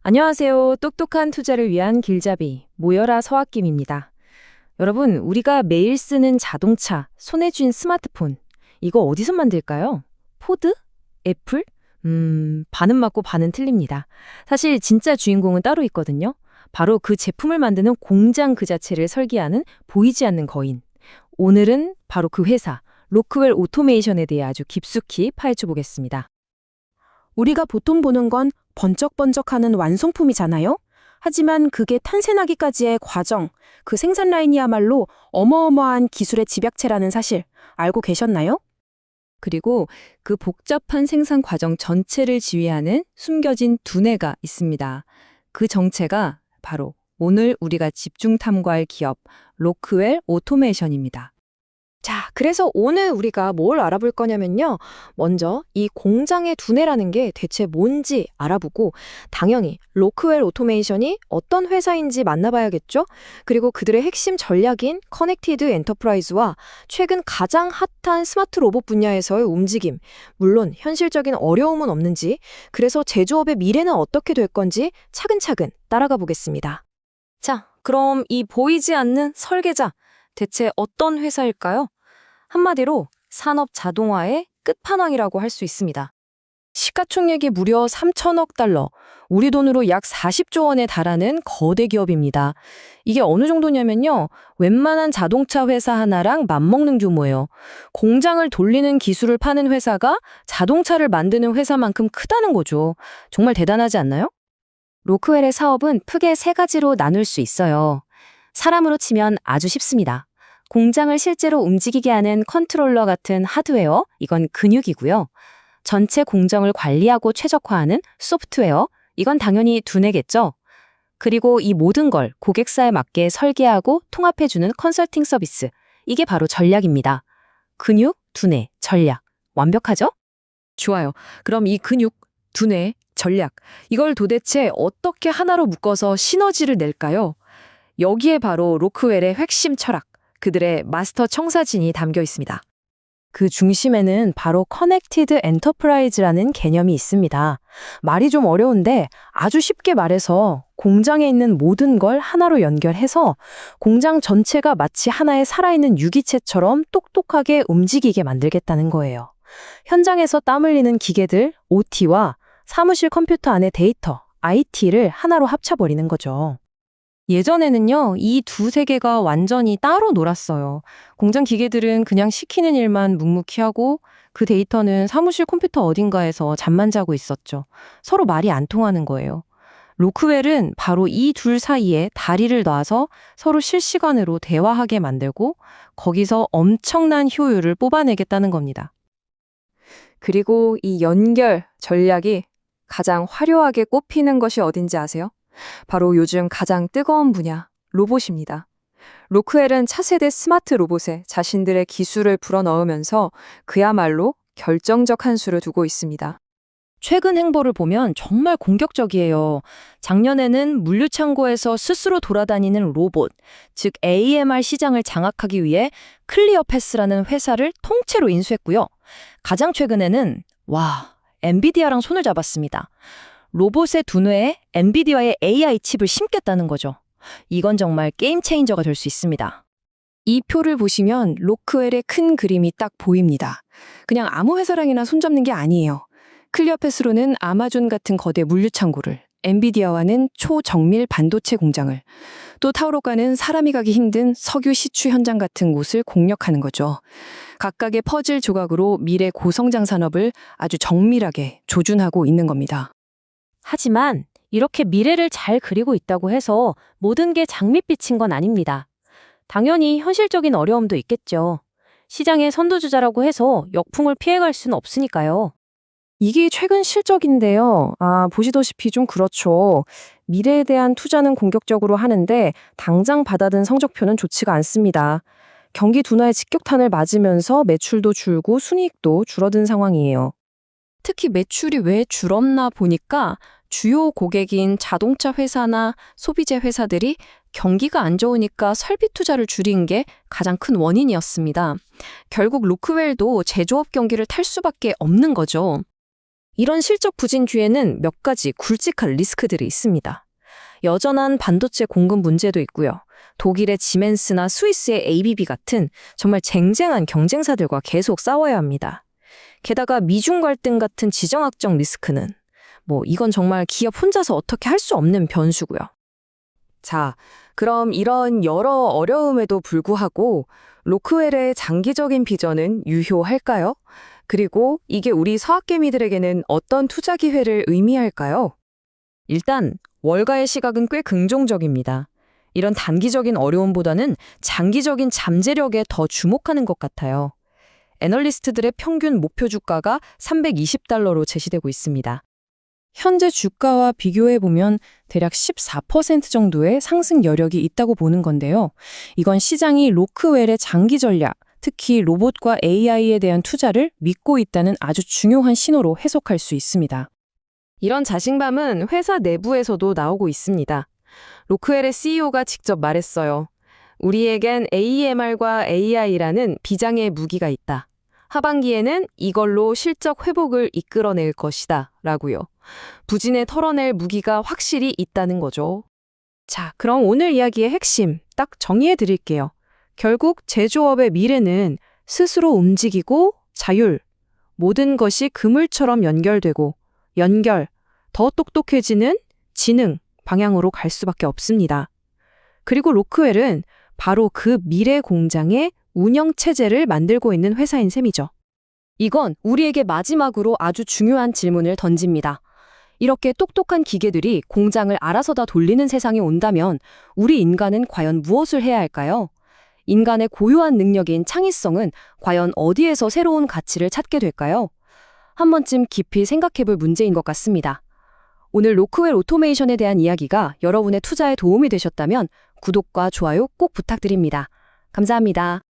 안녕하세요. 똑똑한 투자를 위한 길잡이 모여라 서학김입니다. 여러분, 우리가 매일 쓰는 자동차, 손에 쥔 스마트폰, 이거 어디서 만들까요? 포드? 애플? 반은 맞고 반은 틀립니다. 사실 진짜 주인공은 따로 있거든요. 바로 그 제품을 만드는 공장 그 자체를 설계하는 보이지 않는 거인. 오늘은 바로 그 회사, 로크웰 오토메이션에 대해 아주 깊숙이 파헤쳐 보겠습니다. 우리가 보통 보는 건 번쩍번쩍하는 완성품이잖아요? 하지만 그게 탄생하기까지의 과정, 그 생산 라인이야말로 어마어마한 기술의 집약체라는 사실 알고 계셨나요? 그리고 그 복잡한 생산 과정 전체를 지휘하는 숨겨진 두뇌가 있습니다. 그 정체가 바로 오늘 우리가 집중 탐구할 기업 로크웰 오토메이션입니다. 자, 그래서 오늘 우리가 뭘 알아볼 거냐면요. 먼저 이 공장의 두뇌라는 게 대체 뭔지 알아보고 당연히 로크웰 오토메이션이 어떤 회사인지 만나봐야겠죠? 그리고 그들의 핵심 전략인 커넥티드 엔터프라이즈와 최근 가장 핫한 스마트 로봇 분야에서의 움직임, 물론 현실적인 어려움은 없는지, 그래서 제조업의 미래는 어떻게 될 건지 차근차근 따라가 보겠습니다. 자, 그럼 이 보이지 않는 설계자, 대체 어떤 회사일까요? 한마디로 산업 자동화의 끝판왕이라고 할 수 있습니다. 시가총액이 무려 3천억 달러, 우리 돈으로 약 40조 원에 달하는 거대 기업입니다. 이게 어느 정도냐면요. 웬만한 자동차 회사 하나랑 맞먹는 규모예요. 공장을 돌리는 기술을 파는 회사가 자동차를 만드는 회사만큼 크다는 거죠. 정말 대단하지 않나요? 로크웰의 사업은 크게 세 가지로 나눌 수 있어요. 사람으로 치면 아주 쉽습니다. 공장을 실제로 움직이게 하는 컨트롤러 같은 하드웨어, 이건 근육이고요. 전체 공정을 관리하고 최적화하는 소프트웨어, 이건 당연히 두뇌겠죠. 그리고 이 모든 걸 고객사에 맞게 설계하고 통합해주는 컨설팅 서비스, 이게 바로 전략입니다. 근육, 두뇌, 전략, 완벽하죠? 좋아요. 그럼 이 근육, 두뇌, 전략, 이걸 도대체 어떻게 하나로 묶어서 시너지를 낼까요? 여기에 바로 로크웰의 핵심 철학, 그들의 마스터 청사진이 담겨 있습니다. 그 중심에는 바로 커넥티드 엔터프라이즈라는 개념이 있습니다. 말이 좀 어려운데 아주 쉽게 말해서 공장에 있는 모든 걸 하나로 연결해서 공장 전체가 마치 하나의 살아있는 유기체처럼 똑똑하게 움직이게 만들겠다는 거예요. 현장에서 땀 흘리는 기계들, OT와 사무실 컴퓨터 안의 데이터, IT를 하나로 합쳐버리는 거죠. 예전에는요, 이 두 세계가 완전히 따로 놀았어요. 공장 기계들은 그냥 시키는 일만 묵묵히 하고 그 데이터는 사무실 컴퓨터 어딘가에서 잠만 자고 있었죠. 서로 말이 안 통하는 거예요. 로크웰은 바로 이 둘 사이에 다리를 놔서 서로 실시간으로 대화하게 만들고 거기서 엄청난 효율을 뽑아내겠다는 겁니다. 그리고 이 연결 전략이 가장 화려하게 꼽히는 것이 어딘지 아세요? 바로 요즘 가장 뜨거운 분야, 로봇입니다. 로크웰은 차세대 스마트 로봇에 자신들의 기술을 불어넣으면서 그야말로 결정적 한 수를 두고 있습니다. 최근 행보를 보면 정말 공격적이에요. 작년에는 물류창고에서 스스로 돌아다니는 로봇, 즉 AMR 시장을 장악하기 위해 클리어패스라는 회사를 통째로 인수했고요. 가장 최근에는 엔비디아랑 손을 잡았습니다. 로봇의 두뇌에 엔비디아의 AI 칩을 심겠다는 거죠. 이건 정말 게임 체인저가 될 수 있습니다. 이 표를 보시면 로크웰의 큰 그림이 딱 보입니다. 그냥 아무 회사랑이나 손잡는 게 아니에요. 클리어패스로는 아마존 같은 거대 물류창고를, 엔비디아와는 초정밀 반도체 공장을, 또 타우로가는 사람이 가기 힘든 석유 시추 현장 같은 곳을 공략하는 거죠. 각각의 퍼즐 조각으로 미래 고성장 산업을 아주 정밀하게 조준하고 있는 겁니다. 하지만 이렇게 미래를 잘 그리고 있다고 해서 모든 게 장밋빛인 건 아닙니다. 당연히 현실적인 어려움도 있겠죠. 시장의 선두주자라고 해서 역풍을 피해갈 수는 없으니까요. 이게 최근 실적인데요. 보시다시피 좀 그렇죠. 미래에 대한 투자는 공격적으로 하는데 당장 받아든 성적표는 좋지가 않습니다. 경기 둔화의 직격탄을 맞으면서 매출도 줄고 순이익도 줄어든 상황이에요. 특히 매출이 왜 줄었나 보니까 주요 고객인 자동차 회사나 소비재 회사들이 경기가 안 좋으니까 설비 투자를 줄인 게 가장 큰 원인이었습니다. 결국 로크웰도 제조업 경기를 탈 수밖에 없는 거죠. 이런 실적 부진 뒤에는 몇 가지 굵직한 리스크들이 있습니다. 여전한 반도체 공급 문제도 있고요. 독일의 지멘스나 스위스의 ABB 같은 정말 쟁쟁한 경쟁사들과 계속 싸워야 합니다. 게다가 미중 갈등 같은 지정학적 리스크는 이건 정말 기업 혼자서 어떻게 할 수 없는 변수고요. 자, 그럼 이런 여러 어려움에도 불구하고 로크웰의 장기적인 비전은 유효할까요? 그리고 이게 우리 서학개미들에게는 어떤 투자 기회를 의미할까요? 일단 월가의 시각은 꽤 긍정적입니다. 이런 단기적인 어려움보다는 장기적인 잠재력에 더 주목하는 것 같아요. 애널리스트들의 평균 목표 주가가 $320로 제시되고 있습니다. 현재 주가와 비교해보면 대략 14% 정도의 상승 여력이 있다고 보는 건데요. 이건 시장이 로크웰의 장기 전략, 특히 로봇과 AI에 대한 투자를 믿고 있다는 아주 중요한 신호로 해석할 수 있습니다. 이런 자신감은 회사 내부에서도 나오고 있습니다. 로크웰의 CEO가 직접 말했어요. 우리에겐 AMR과 AI라는 비장의 무기가 있다. 하반기에는 이걸로 실적 회복을 이끌어낼 것이다. 라고요. 부진에 털어낼 무기가 확실히 있다는 거죠. 자, 그럼 오늘 이야기의 핵심 딱 정리해 드릴게요. 결국 제조업의 미래는 스스로 움직이고 자율, 모든 것이 그물처럼 연결되고 더 똑똑해지는 지능 방향으로 갈 수밖에 없습니다. 그리고 로크웰은 바로 그 미래 공장의 운영 체제를 만들고 있는 회사인 셈이죠. 이건 우리에게 마지막으로 아주 중요한 질문을 던집니다. 이렇게 똑똑한 기계들이 공장을 알아서 다 돌리는 세상이 온다면 우리 인간은 과연 무엇을 해야 할까요? 인간의 고유한 능력인 창의성은 과연 어디에서 새로운 가치를 찾게 될까요? 한 번쯤 깊이 생각해볼 문제인 것 같습니다. 오늘 로크웰 오토메이션에 대한 이야기가 여러분의 투자에 도움이 되셨다면 구독과 좋아요 꼭 부탁드립니다. 감사합니다.